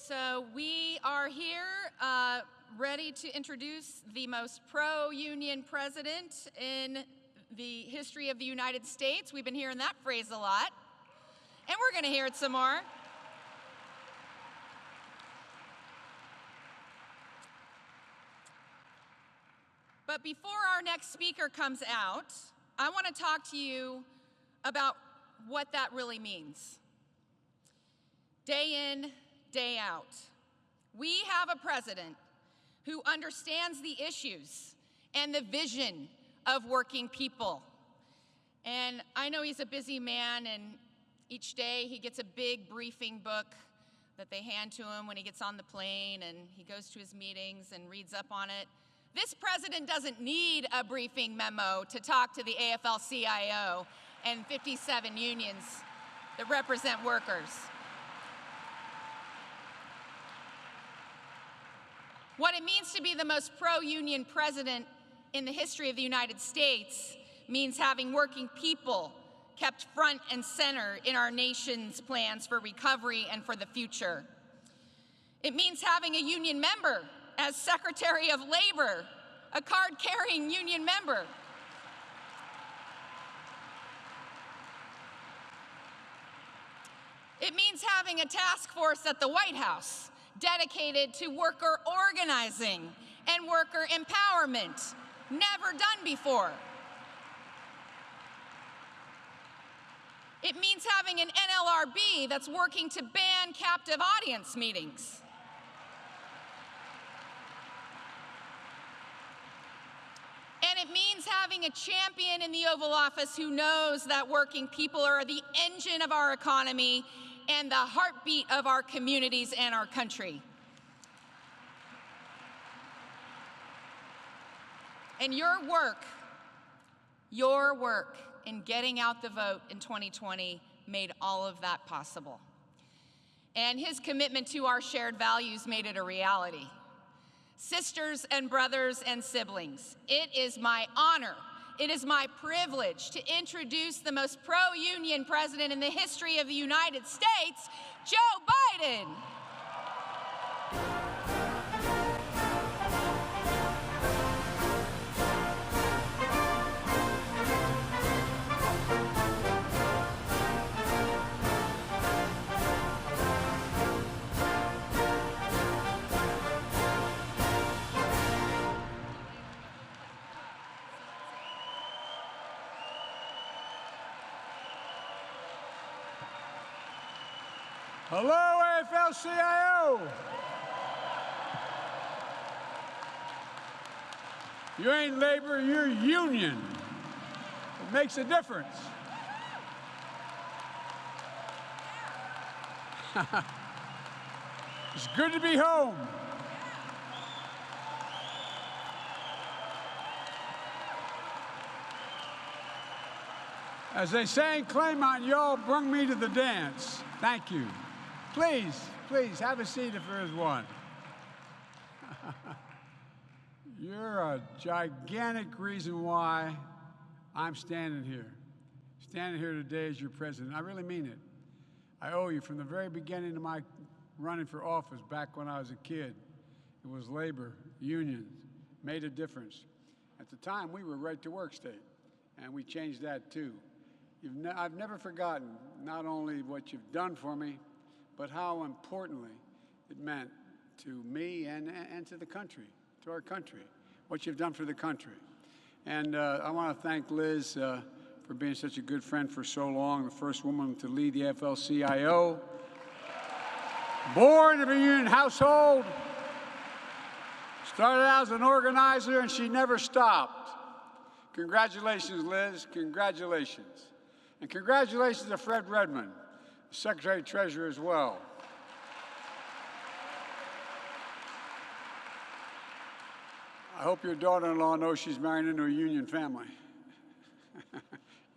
So we are here ready to introduce the most pro-union president in the history of the United States. We've been hearing that phrase a lot, and we're going to hear it some more. But before our next speaker comes out, I want to talk to you about what that really means. Day in, day out, we have a president who understands the issues and the vision of working people. And I know he's a busy man, and each day he gets a big briefing book that they hand to him when he gets on the plane, and he goes to his meetings and reads up on it. This president doesn't need a briefing memo to talk to the AFL-CIO and 57 unions that represent workers. What it means to be the most pro-union president in the history of the United States means having working people kept front and center in our nation's plans for recovery and for the future. It means having a union member as Secretary of Labor, a card-carrying union member. It means having a task force at the White House dedicated to worker organizing and worker empowerment, never done before. It means having an NLRB that's working to ban captive audience meetings. And it means having a champion in the Oval Office who knows that working people are the engine of our economy and the heartbeat of our communities and our country. And your work in getting out the vote in 2020 made all of that possible. And his commitment to our shared values made it a reality. Sisters and brothers and siblings, it is my honor, it is my privilege to introduce the most pro-union president in the history of the United States, Joe Biden. Hello, AFL-CIO. You ain't labor, you're union. It makes a difference. It's good to be home. As they say in Claymont, y'all brung me to the dance. Thank you. Please, please, have a seat if there is one. You're a gigantic reason why I'm standing here today as your president. I really mean it. I owe you from the very beginning of my running for office back when I was a kid. It was labor, unions, made a difference. At the time, we were right-to-work state, and we changed that too. I've never forgotten not only what you've done for me, but how importantly it meant to me and to the country, to our country, what you've done for the country. And I want to thank Liz for being such a good friend for so long, the first woman to lead the AFL-CIO. Born in a union household, started out as an organizer, and she never stopped. Congratulations, Liz, congratulations. And congratulations to Fred Redmond, Secretary-Treasurer as well. I hope your daughter-in-law knows she's married into a union family.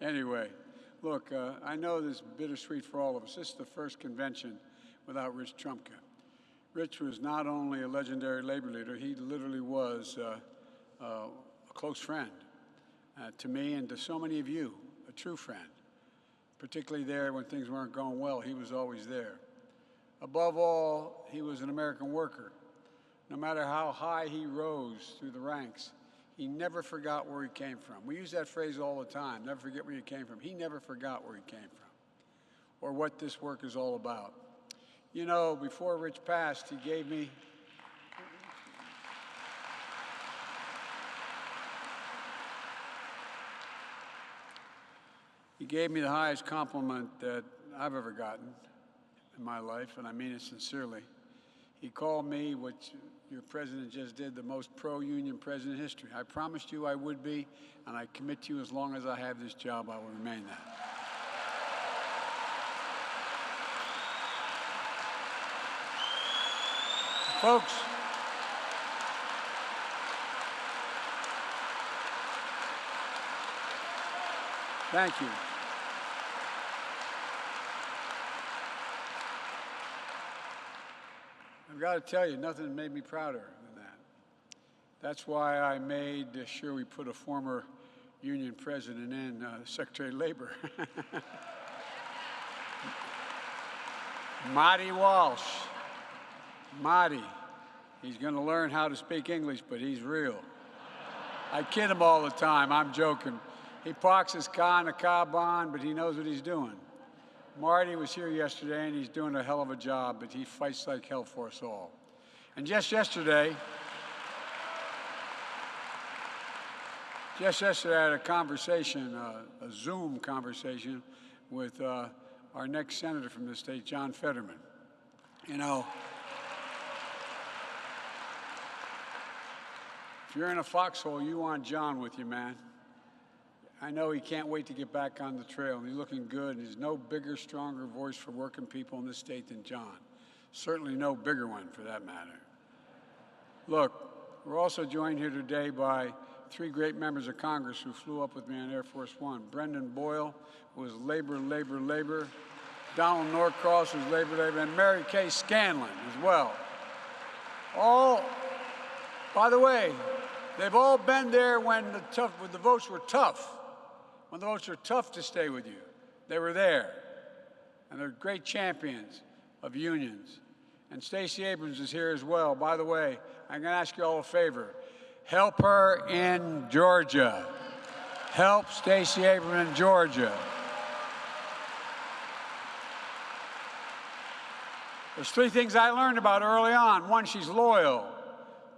Anyway, look, I know this is bittersweet for all of us. This is the first convention without Rich Trumka. Rich was not only a legendary labor leader, he literally was a close friend to me and to so many of you, a true friend. Particularly there when things weren't going well, he was always there. Above all, he was an American worker. No matter how high he rose through the ranks, he never forgot where he came from. We use that phrase all the time, never forget where you came from. He never forgot where he came from or what this work is all about. You know, before Rich passed, he gave me the highest compliment that I've ever gotten in my life, and I mean it sincerely. He called me, what your president just did, the most pro-union president in history. I promised you I would be, and I commit to you as long as I have this job, I will remain that. Folks, thank you. I've got to tell you, nothing made me prouder than that. That's why I made sure we put a former union president in, Secretary of Labor. Marty Walsh. Marty. He's going to learn how to speak English, but he's real. I kid him all the time. I'm joking. He parks his car in the car barn, but he knows what he's doing. Marty was here yesterday, and he's doing a hell of a job, but he fights like hell for us all. And just yesterday, I had a conversation, a Zoom conversation with our next senator from this state, John Fetterman. You know, if you're in a foxhole, you want John with you, man. I know he can't wait to get back on the trail, and he's looking good, and there's no bigger, stronger voice for working people in this state than John. Certainly no bigger one, for that matter. Look, we're also joined here today by three great members of Congress who flew up with me on Air Force One. Brendan Boyle, who was labor. Donald Norcross, who's labor, and Mary Kay Scanlon as well. All, by the way, they've all been there when the votes were tough. When the votes were tough to stay with you, they were there. And they're great champions of unions. And Stacey Abrams is here as well. By the way, I'm going to ask you all a favor. Help her in Georgia. Help Stacey Abrams in Georgia. There's three things I learned about early on. One, she's loyal.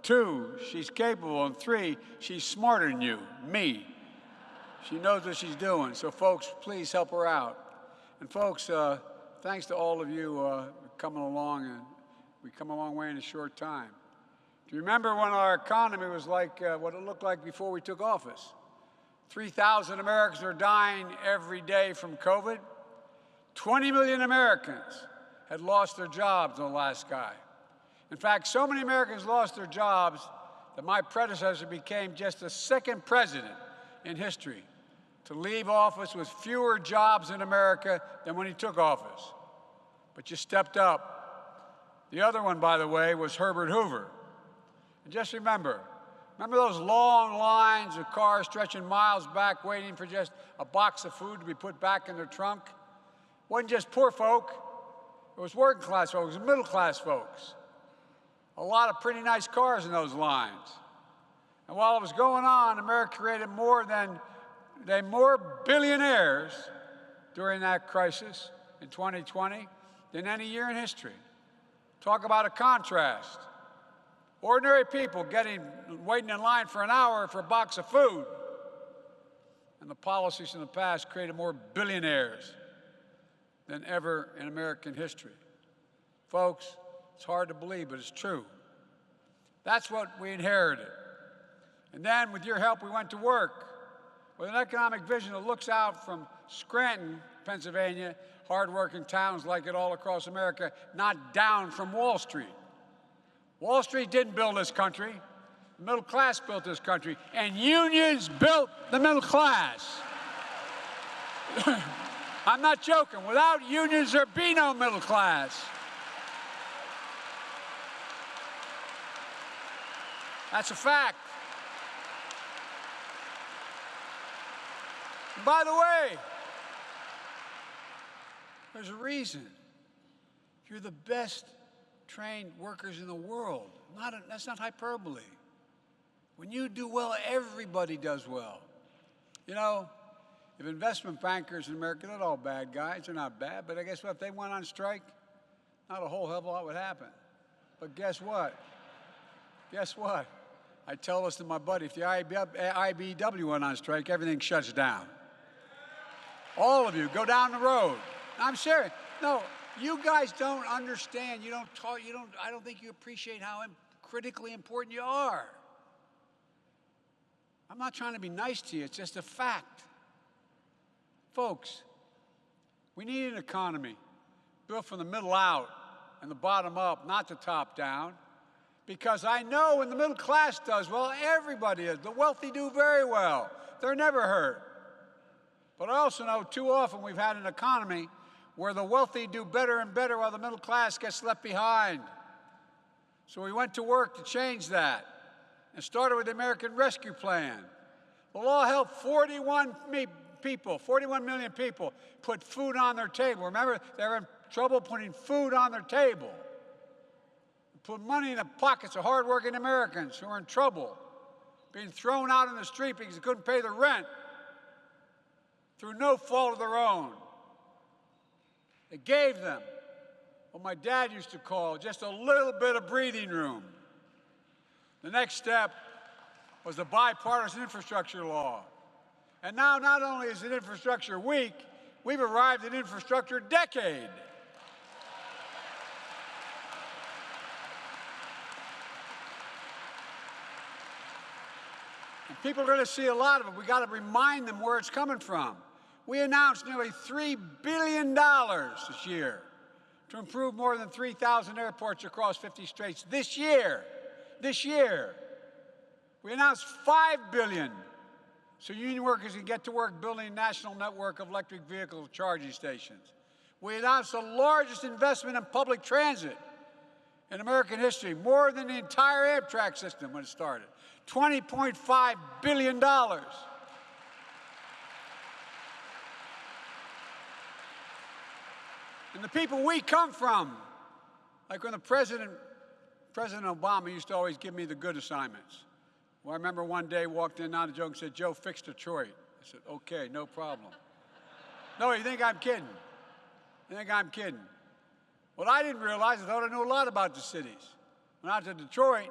Two, she's capable. And three, she's smarter than you, me. She knows what she's doing. So, folks, please help her out. And, folks, thanks to all of you coming along. And we've come a long way in a short time. Do you remember when our economy was like what it looked like before we took office? 3,000 Americans are dying every day from COVID. 20 million Americans had lost their jobs in the last guy. In fact, so many Americans lost their jobs that my predecessor became just the second president in history to leave office with fewer jobs in America than when he took office. But you stepped up. The other one, by the way, was Herbert Hoover. And just remember those long lines of cars stretching miles back waiting for just a box of food to be put back in their trunk? It wasn't just poor folk. It was working class folks, middle class folks. A lot of pretty nice cars in those lines. And while it was going on, America created more billionaires during that crisis in 2020 than any year in history. Talk about a contrast. Ordinary people waiting in line for an hour for a box of food. And the policies in the past created more billionaires than ever in American history. Folks, it's hard to believe, but it's true. That's what we inherited. And then, with your help, we went to work with an economic vision that looks out from Scranton, Pennsylvania, hardworking towns like it all across America, not down from Wall Street. Wall Street didn't build this country. The middle class built this country, and unions built the middle class. I'm not joking. Without unions, there'd be no middle class. That's a fact. And by the way, there's a reason. You're the best trained workers in the world. That's not hyperbole. When you do well, everybody does well. You know, if investment bankers in America, they're all bad guys. They're not bad, but I guess what? If they went on strike, not a whole hell of a lot would happen. But guess what? Guess what? I tell this to my buddy, if the IBEW went on strike, everything shuts down. All of you, go down the road. I'm serious. No, you guys don't understand. I don't think you appreciate how critically important you are. I'm not trying to be nice to you. It's just a fact. Folks, we need an economy built from the middle out and the bottom up, not the top down. Because I know when the middle class does well, everybody is. The wealthy do very well. They're never hurt. But I also know too often we've had an economy where the wealthy do better and better while the middle class gets left behind. So we went to work to change that and started with the American Rescue Plan. The law helped 41 million people put food on their table. Remember, they were in trouble putting food on their table. Put money in the pockets of hardworking Americans who are in trouble, being thrown out in the street because they couldn't pay the rent through no fault of their own. It gave them what my dad used to call just a little bit of breathing room. The next step was the bipartisan infrastructure law. And now not only is it infrastructure week, we've arrived at infrastructure decade. People are going to see a lot of it. We've got to remind them where it's coming from. We announced nearly $3 billion this year to improve more than 3,000 airports across 50 states this year. This year. We announced $5 billion so union workers can get to work building a national network of electric vehicle charging stations. We announced the largest investment in public transit in American history, more than the entire Amtrak system when it started. $20.5 billion. And the people we come from, like when President Obama used to always give me the good assignments. Well, I remember one day walked in, not a joke, and said, "Joe, fix Detroit." I said, "Okay, no problem." No, you think I'm kidding? You think I'm kidding? What I didn't realize, I thought I knew a lot about the cities. When I went to Detroit,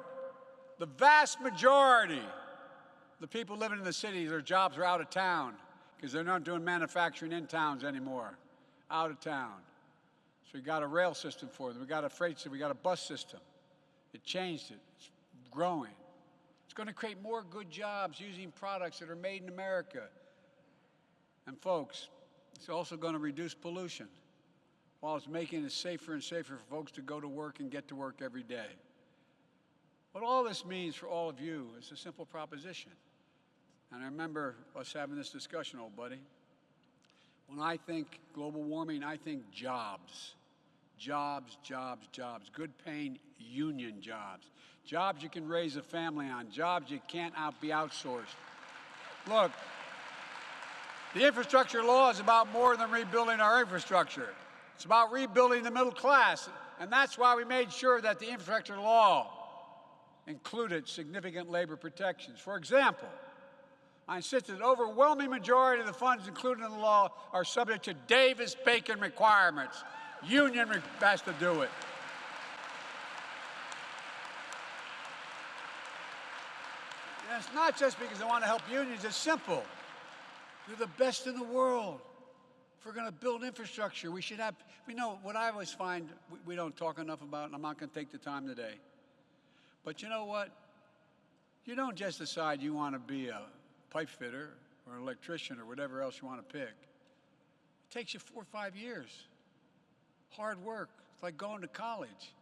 the vast majority of the people living in the city, their jobs are out of town because they're not doing manufacturing in towns anymore, out of town. So we got a rail system for them. We got a freight system. We got a bus system. It changed it. It's growing. It's going to create more good jobs using products that are made in America. And folks, it's also going to reduce pollution while it's making it safer and safer for folks to go to work and get to work every day. What all this means for all of you is a simple proposition. And I remember us having this discussion, old buddy. When I think global warming, I think jobs. Jobs, jobs, jobs. Good paying union jobs. Jobs you can raise a family on. Jobs you can't be outsourced. Look, the infrastructure law is about more than rebuilding our infrastructure. It's about rebuilding the middle class. And that's why we made sure that the infrastructure law included significant labor protections. For example, I insist that the overwhelming majority of the funds included in the law are subject to Davis-Bacon requirements. Union has to do it. And it's not just because I want to help unions. It's simple. They're the best in the world. If we're going to build infrastructure, we should have, what I always find we don't talk enough about, and I'm not going to take the time today. But you know what? You don't just decide you want to be a pipe fitter or an electrician or whatever else you want to pick. It takes you 4 or 5 years. Hard work. It's like going to college.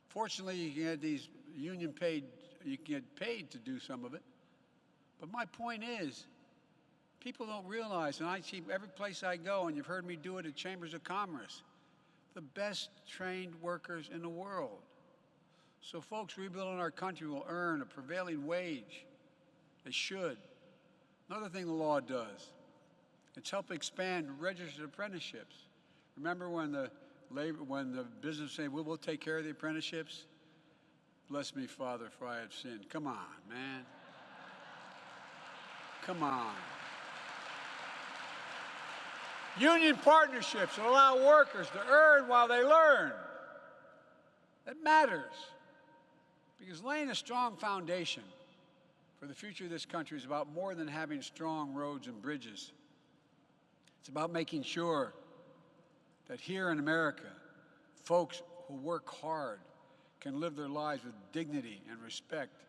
Fortunately, you can get these union paid, you can get paid to do some of it. But my point is, people don't realize, and I see every place I go, and you've heard me do it at Chambers of Commerce, the best trained workers in the world. So folks rebuilding our country will earn a prevailing wage. They should. Another thing the law does, it's helped expand registered apprenticeships. Remember when the the business say, we'll take care of the apprenticeships, bless me, Father, for I have sinned. Come on, man. Come on. Union partnerships that allow workers to earn while they learn. That matters. Because laying a strong foundation for the future of this country is about more than having strong roads and bridges. It's about making sure that here in America, folks who work hard can live their lives with dignity and respect.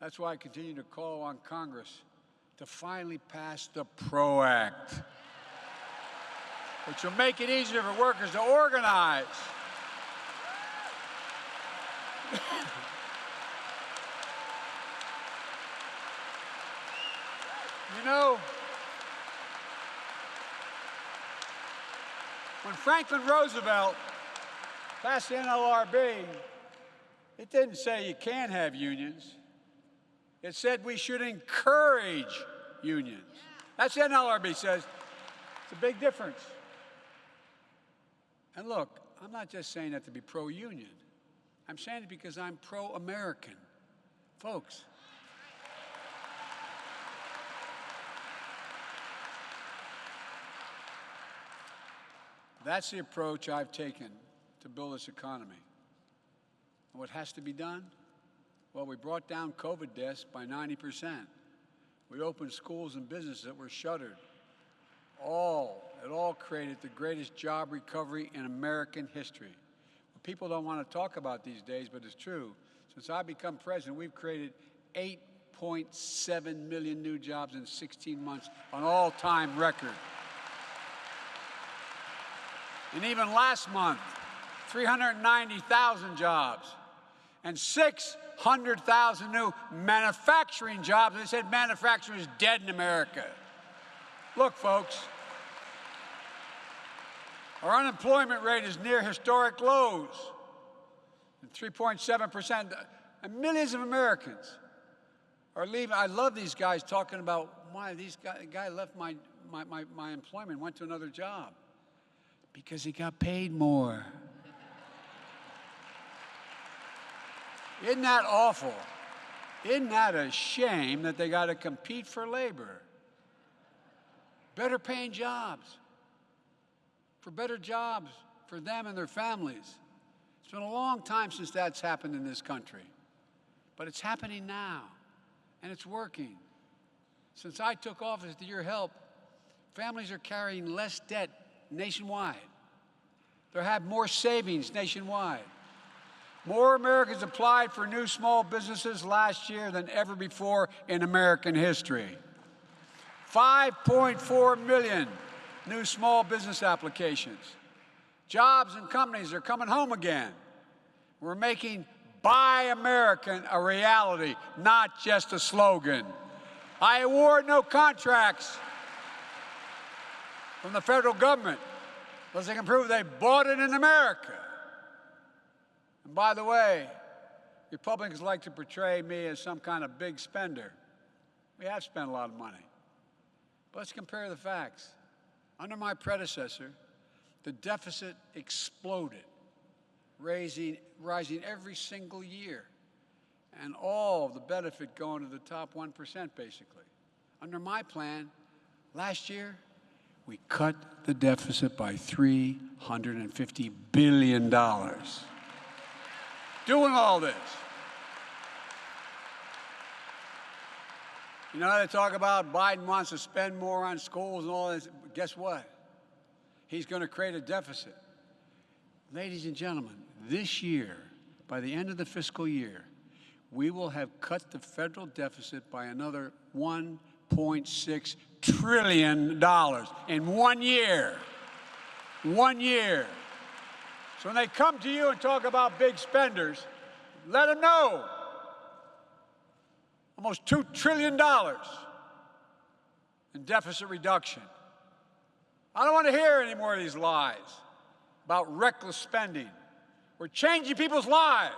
That's why I continue to call on Congress to finally pass the PRO Act, which will make it easier for workers to organize. You know, when Franklin Roosevelt passed the NLRB, it didn't say you can't have unions. It said we should encourage unions. That's what the NLRB says. It's a big difference. And look, I'm not just saying that to be pro-union. I'm saying it because I'm pro-American. Folks, that's the approach I've taken to build this economy. And what has to be done? Well, we brought down COVID deaths by 90%. We opened schools and businesses that were shuttered. It all created the greatest job recovery in American history. People don't want to talk about these days, but it's true. Since I've become president, we've created 8.7 million new jobs in 16 months, an all-time record. And even last month, 390,000 jobs and 600,000 new manufacturing jobs. They said manufacturing is dead in America. Look, folks, our unemployment rate is near historic lows, 3.7%. And millions of Americans are leaving. I love these guys talking about why these guy left my employment, went to another job. Because he got paid more. Isn't that awful? Isn't that a shame that they got to compete for labor? Better paying jobs. For better jobs for them and their families. It's been a long time since that's happened in this country. But it's happening now, and it's working. Since I took office, with your help, families are carrying less debt nationwide. They have more savings nationwide. More Americans applied for new small businesses last year than ever before in American history. 5.4 million new small business applications. Jobs and companies are coming home again. We're making Buy American a reality, not just a slogan. I award no contracts from the federal government unless they can prove they bought it in America. And by the way, Republicans like to portray me as some kind of big spender. We have spent a lot of money. But let's compare the facts. Under my predecessor, the deficit exploded, rising every single year, and all the benefit going to the top 1%, basically. Under my plan, last year, we cut the deficit by $350 billion. Doing all this. You know, they talk about Biden wants to spend more on schools and all this. Guess what? He's going to create a deficit. Ladies and gentlemen, this year, by the end of the fiscal year, we will have cut the federal deficit by another $1.6 trillion in 1 year. 1 year. So when they come to you and talk about big spenders, let them know. Almost $2 trillion in deficit reduction. I don't want to hear any more of these lies about reckless spending. We're changing people's lives.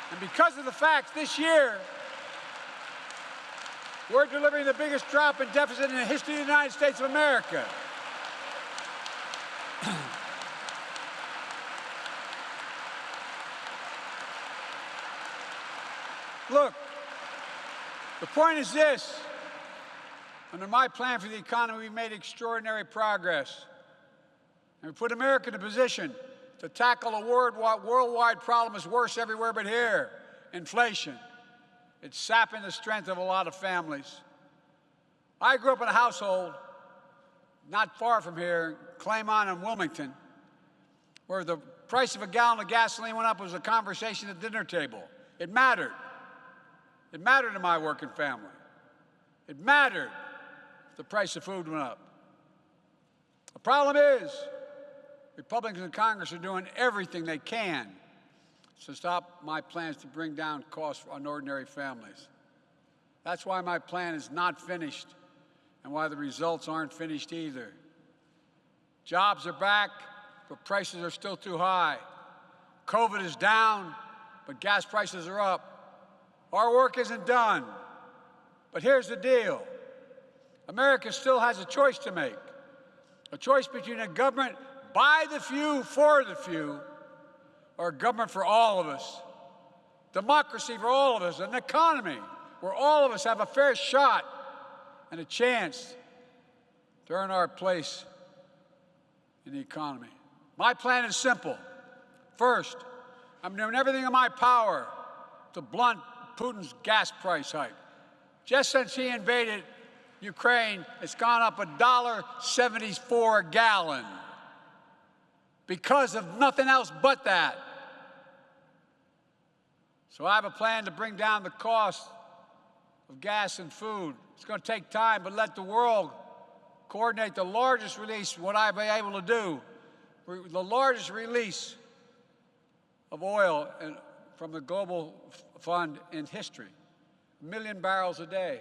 And because of the fact this year, We're delivering the biggest drop in deficit in the history of the United States of America. Look, the point is this. Under my plan for the economy, we've made extraordinary progress. And we put America in a position to tackle a worldwide problem that's worse everywhere but here, inflation. It's sapping the strength of a lot of families. I grew up in a household not far from here, Claymont and Wilmington, where the price of a gallon of gasoline went up was a conversation at the dinner table. It mattered. It mattered to my working family. It mattered if the price of food went up. The problem is, Republicans in Congress are doing everything they can to stop my plans to bring down costs on ordinary families. That's why my plan is not finished and why the results aren't finished either. Jobs are back, but prices are still too high. COVID is down, but gas prices are up. Our work isn't done. But here's the deal. America still has a choice to make. A choice between a government by the few, for the few, or a government for all of us. Democracy for all of us, an economy where all of us have a fair shot and a chance to earn our place in the economy. My plan is simple. First, I'm doing everything in my power to blunt Putin's gas price hike. Just since he invaded Ukraine, it's gone up $1.74 a gallon because of nothing else but that. So I have a plan to bring down the cost of gas and food. It's going to take time, but let the world coordinate the largest release, what I've been able to do, the largest release of oil from the global fund in history. 1 million barrels a day,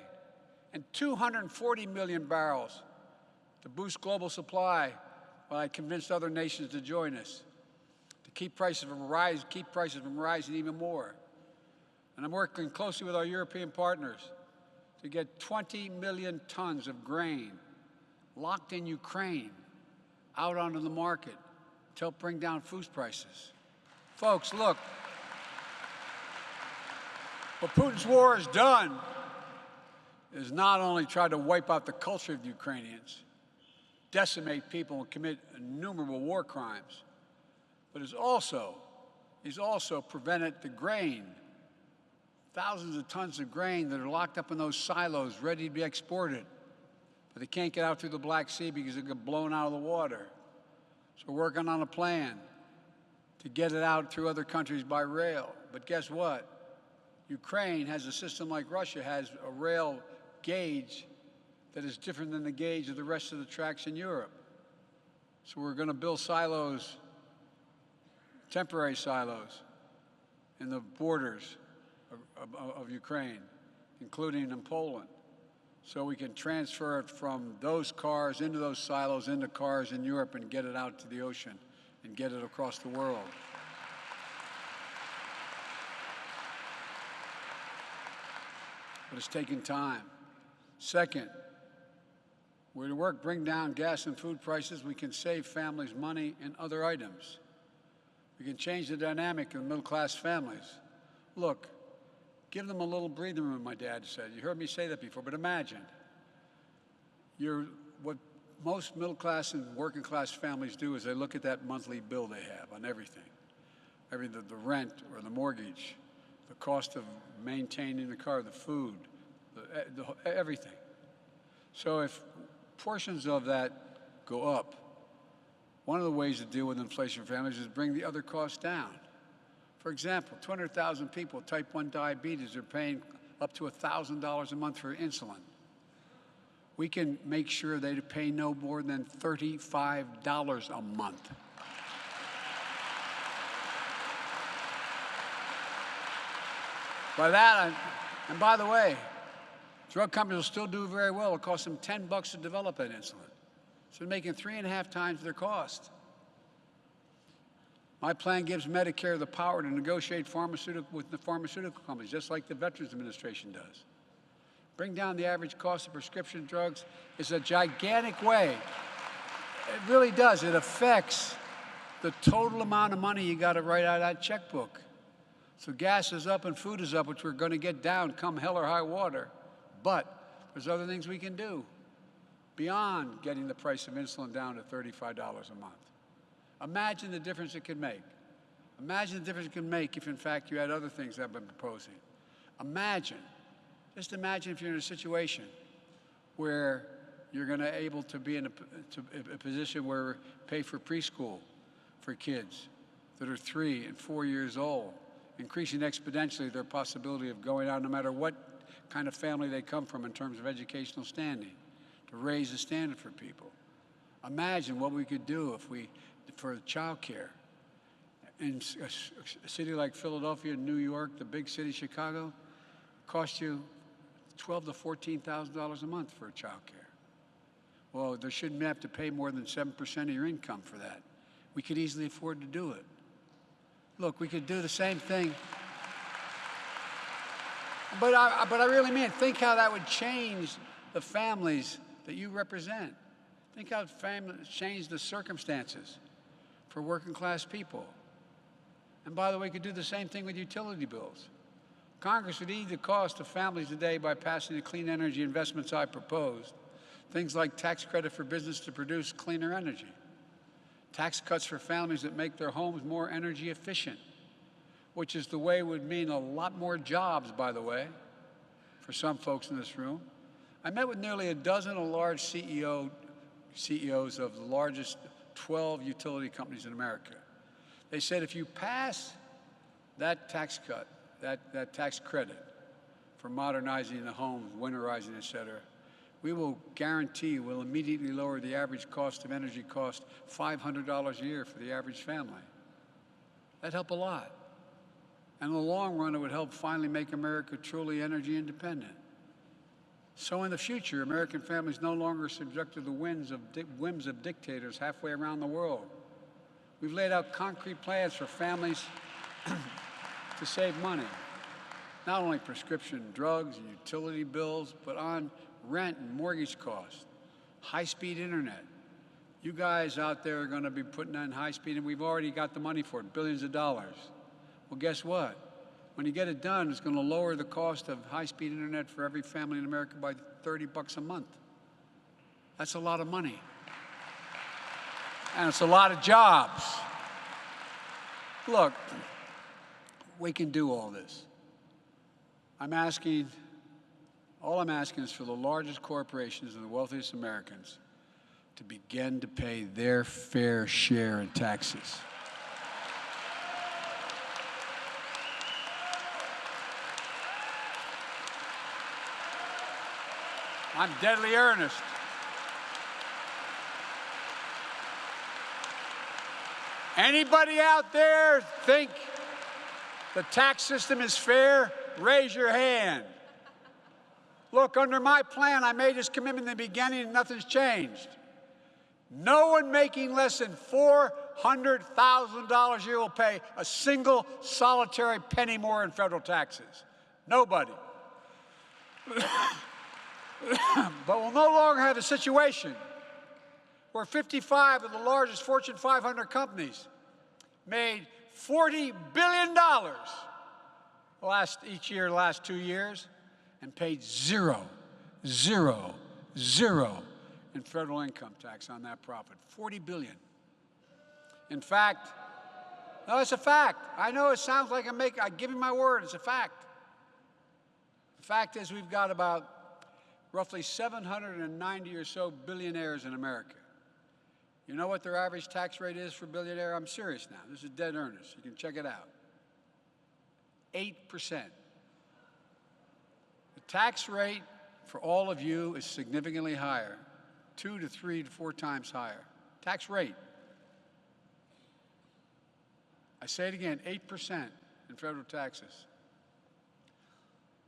and 240 million barrels to boost global supply while I convinced other nations to join us, to keep prices from rising even more. And I'm working closely with our European partners to get 20 million tons of grain locked in Ukraine out onto the market to help bring down food prices. Folks, look, what Putin's war has done is not only try to wipe out the culture of the Ukrainians, decimate people and commit innumerable war crimes, but he's also prevented the grain, thousands of tons of grain that are locked up in those silos ready to be exported, but they can't get out through the Black Sea because they get blown out of the water. So we're working on a plan to get it out through other countries by rail. But guess what? Ukraine has a system like Russia has, a rail gauge that is different than the gauge of the rest of the tracks in Europe. So we're going to build silos, temporary silos, in the borders of Ukraine, including in Poland, so we can transfer it from those cars into those silos into cars in Europe and get it out to the ocean and get it across the world. But it's taking time. Second, we're to bring down gas and food prices. We can save families money in other items. We can change the dynamic of middle-class families. Look, give them a little breathing room, my dad said. You heard me say that before, but imagine. What most middle-class and working-class families do is they look at that monthly bill they have on everything. The rent or the mortgage, the cost of maintaining the car, the food, everything. So if portions of that go up, one of the ways to deal with inflation for families is bring the other costs down. For example, 200,000 people with type 1 diabetes are paying up to $1,000 a month for insulin. We can make sure they pay no more than $35 a month. By that, and by the way, drug companies will still do very well. It'll cost them $10 to develop that insulin. So they're making 3.5 times their cost. My plan gives Medicare the power to negotiate with the pharmaceutical companies, just like the Veterans Administration does. bring down the average cost of prescription drugs is a gigantic way. It really does. It affects the total amount of money you got to write out of that checkbook. So gas is up and food is up, which we're going to get down come hell or high water. But there's other things we can do beyond getting the price of insulin down to $35 a month. Imagine the difference it could make. Imagine the difference it could make if, in fact, you had other things that I've been proposing. Just imagine if you're in a situation where you're going to able to be in a position where pay for preschool for kids that are 3 and 4 years old, increasing exponentially their possibility of going out no matter what kind of family they come from in terms of educational standing, to raise the standard for people. Imagine what we could do if we, for child care, in a city like Philadelphia, New York, the big city, Chicago, cost you $12,000 to $14,000 a month for child care. Well, they shouldn't have to pay more than 7% of your income for that. We could easily afford to do it. Look, we could do the same thing. But I really mean it. Think how that would change the families that you represent. Think how families change the circumstances for working class people. And by the way, we could do the same thing with utility bills. Congress would ease the cost of families today by passing the clean energy investments I proposed. Things like tax credit for business to produce cleaner energy. Tax cuts for families that make their homes more energy efficient, which is the way would mean a lot more jobs, by the way, for some folks in this room. I met with nearly a dozen of large CEOs of the largest 12 utility companies in America. They said if you pass that tax cut, that tax credit for modernizing the homes, winterizing, et cetera, we will guarantee we'll immediately lower the average cost of energy cost $500 a year for the average family. That'd help a lot. And in the long run, it would help finally make America truly energy independent. So in the future, American families no longer subject to the whims of dictators halfway around the world. We've laid out concrete plans for families to save money, not only prescription drugs and utility bills, but on rent and mortgage costs, high-speed internet. You guys out there are going to be putting on high-speed, and we've already got the money for it, billions of dollars. Well, guess what? When you get it done, it's going to lower the cost of high-speed internet for every family in America by $30 a month. That's a lot of money. And it's a lot of jobs. Look, we can do all this. All I'm asking is for the largest corporations and the wealthiest Americans to begin to pay their fair share in taxes. I'm deadly earnest. Anybody out there think the tax system is fair? Raise your hand. Look, under my plan, I made this commitment in the beginning and nothing's changed. No one making less than $400,000 a year will pay a single solitary penny more in federal taxes. Nobody. But we'll no longer have a situation where 55 of the largest Fortune 500 companies made $40 billion each year, the last 2 years, and paid zero in federal income tax on that profit. $40 billion. In fact, no, it's a fact. I know it sounds like I give you my word, it's a fact. The fact is we've got about roughly 790 or so billionaires in America. You know what their average tax rate is for a billionaire? I'm serious now. This is dead earnest. You can check it out. 8%. The tax rate for all of you is significantly higher, 2 to 3 to 4 times higher. Tax rate. I say it again, 8% in federal taxes.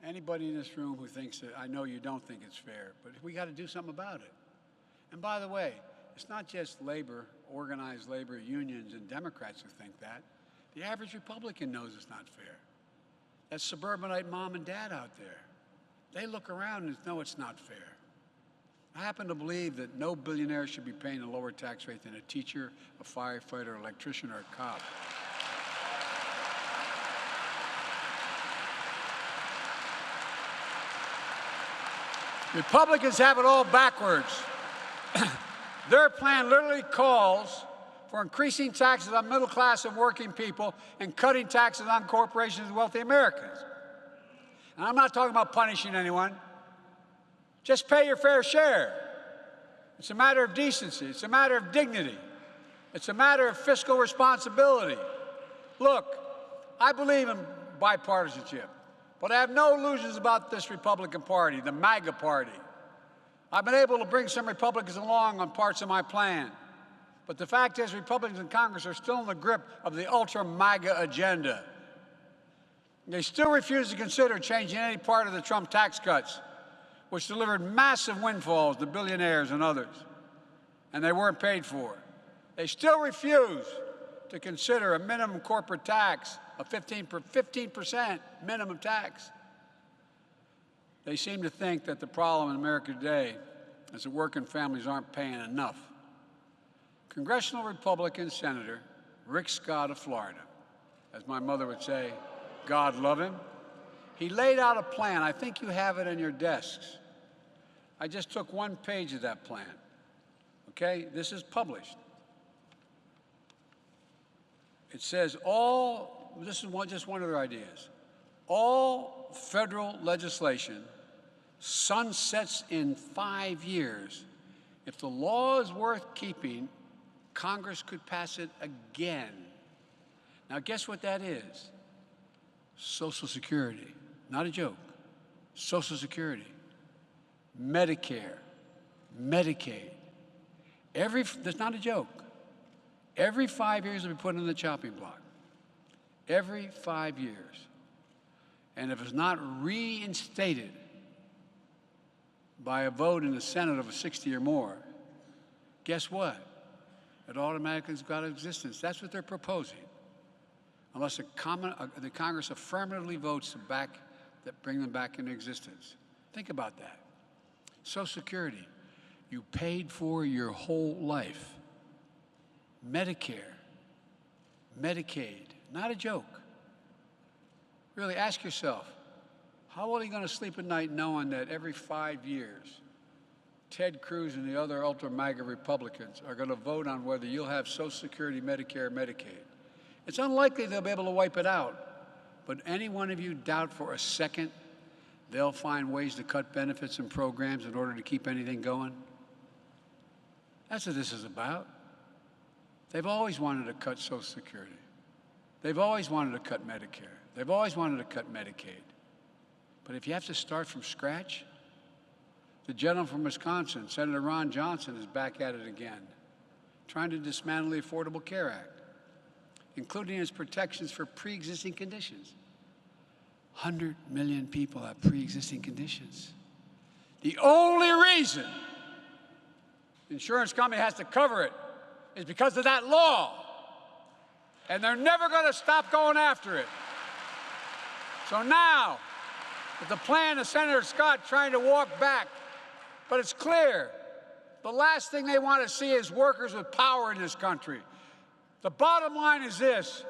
Anybody in this room who thinks that, I know you don't think it's fair, but we got to do something about it. And by the way, it's not just labor, organized labor unions and Democrats who think that. The average Republican knows it's not fair. That suburbanite mom and dad out there. they look around and know it's not fair. I happen to believe that no billionaire should be paying a lower tax rate than a teacher, a firefighter, an electrician, or a cop. Republicans have it all backwards. Their plan literally calls for increasing taxes on middle class and working people and cutting taxes on corporations and wealthy Americans. And I'm not talking about punishing anyone. Just pay your fair share. It's a matter of decency. It's a matter of dignity. It's a matter of fiscal responsibility. Look, I believe in bipartisanship, but I have no illusions about this Republican Party, the MAGA Party. I've been able to bring some Republicans along on parts of my plan. But the fact is, Republicans in Congress are still in the grip of the ultra-MAGA agenda. They still refuse to consider changing any part of the Trump tax cuts, which delivered massive windfalls to billionaires and others, and they weren't paid for. They still refuse to consider a minimum corporate tax of 15% minimum tax. They seem to think that the problem in America today is that working families aren't paying enough. Congressional Republican Senator Rick Scott of Florida, as my mother would say, God love him, he laid out a plan. I think you have it in your desks. I just took one page of that plan. Okay? This is published. It says just one of their ideas. All federal legislation sunsets in 5 years. If the law is worth keeping, Congress could pass it again. Now, guess what that is? Social Security. Not a joke. Social Security. Medicare. Medicaid. That's not a joke. Every 5 years will be put on the chopping block. Every 5 years. And if it's not reinstated by a vote in the Senate of a 60 or more, guess what? It automatically has got existence. That's what they're proposing. Unless the Congress affirmatively votes to bring them back into existence. Think about that. Social Security, you paid for your whole life. Medicare, Medicaid, not a joke. Really, ask yourself, how are you going to sleep at night knowing that every 5 years, Ted Cruz and the other ultra-MAGA Republicans are going to vote on whether you'll have Social Security, Medicare, or Medicaid? It's unlikely they'll be able to wipe it out. But any one of you doubt for a second they'll find ways to cut benefits and programs in order to keep anything going? That's what this is about. They've always wanted to cut Social Security. They've always wanted to cut Medicare. They've always wanted to cut Medicaid. But if you have to start from scratch, the gentleman from Wisconsin, Senator Ron Johnson, is back at it again, trying to dismantle the Affordable Care Act, including its protections for pre-existing conditions. 100 million people have pre-existing conditions. The only reason the insurance company has to cover it is because of that law. And they're never going to stop going after it. So now, with the plan of Senator Scott trying to walk back, but it's clear, the last thing they want to see is workers with power in this country. The bottom line is this.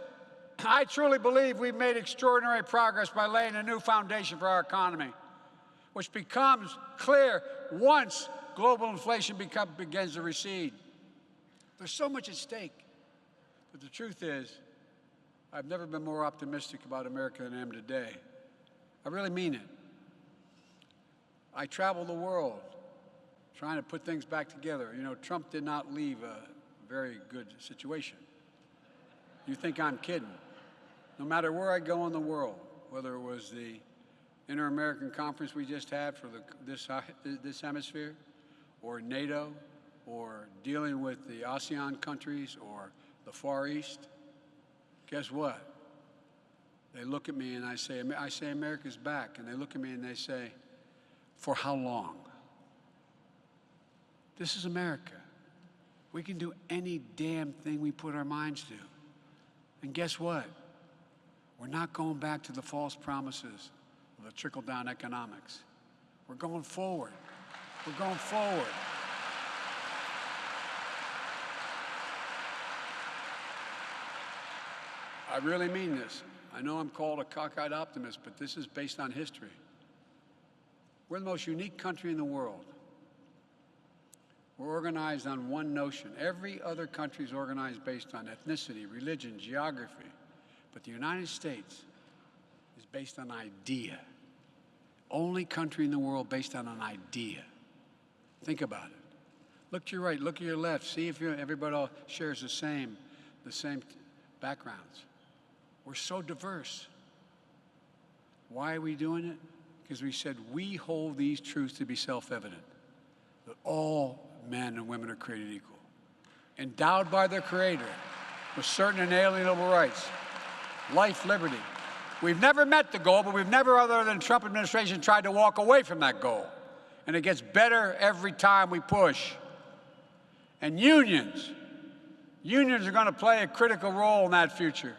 I truly believe we've made extraordinary progress by laying a new foundation for our economy, which becomes clear once global inflation begins to recede. There's so much at stake. But the truth is, I've never been more optimistic about America than I am today. I really mean it. I travel the world trying to put things back together. You know, Trump did not leave a very good situation. You think I'm kidding. No matter where I go in the world, whether it was the Inter-American Conference we just had for this hemisphere, or NATO, or dealing with the ASEAN countries, or the Far East, guess what? They look at me and I say, America's back. And they look at me and they say, for how long? This is America. We can do any damn thing we put our minds to. And guess what? We're not going back to the false promises of the trickle-down economics. We're going forward. We're going forward. I really mean this. I know I'm called a cockeyed optimist, but this is based on history. We're the most unique country in the world. We're organized on one notion. Every other country is organized based on ethnicity, religion, geography. But the United States is based on idea. Only country in the world based on an idea. Think about it. Look to your right, look to your left. See if everybody all shares the same backgrounds. We're so diverse. Why are we doing it? Because we said we hold these truths to be self-evident, that all men and women are created equal, endowed by their Creator with certain inalienable rights, life, liberty. We've never met the goal, but we've never, other than the Trump administration, tried to walk away from that goal. And it gets better every time we push. And unions are going to play a critical role in that future.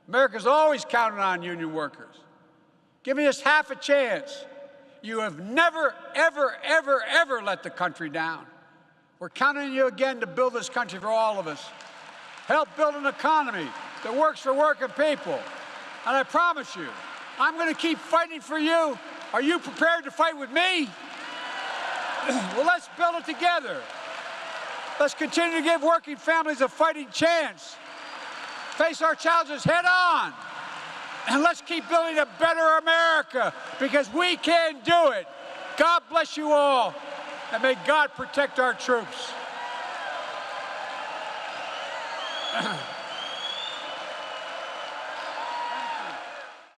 America's always counted on union workers. Giving us half a chance. You have never, ever, ever, ever let the country down. We're counting on you again to build this country for all of us. Help build an economy that works for working people. And I promise you, I'm going to keep fighting for you. Are you prepared to fight with me? Well, let's build it together. Let's continue to give working families a fighting chance. Face our challenges head on. And let's keep building a better America, because we can do it. God bless you all, and may God protect our troops.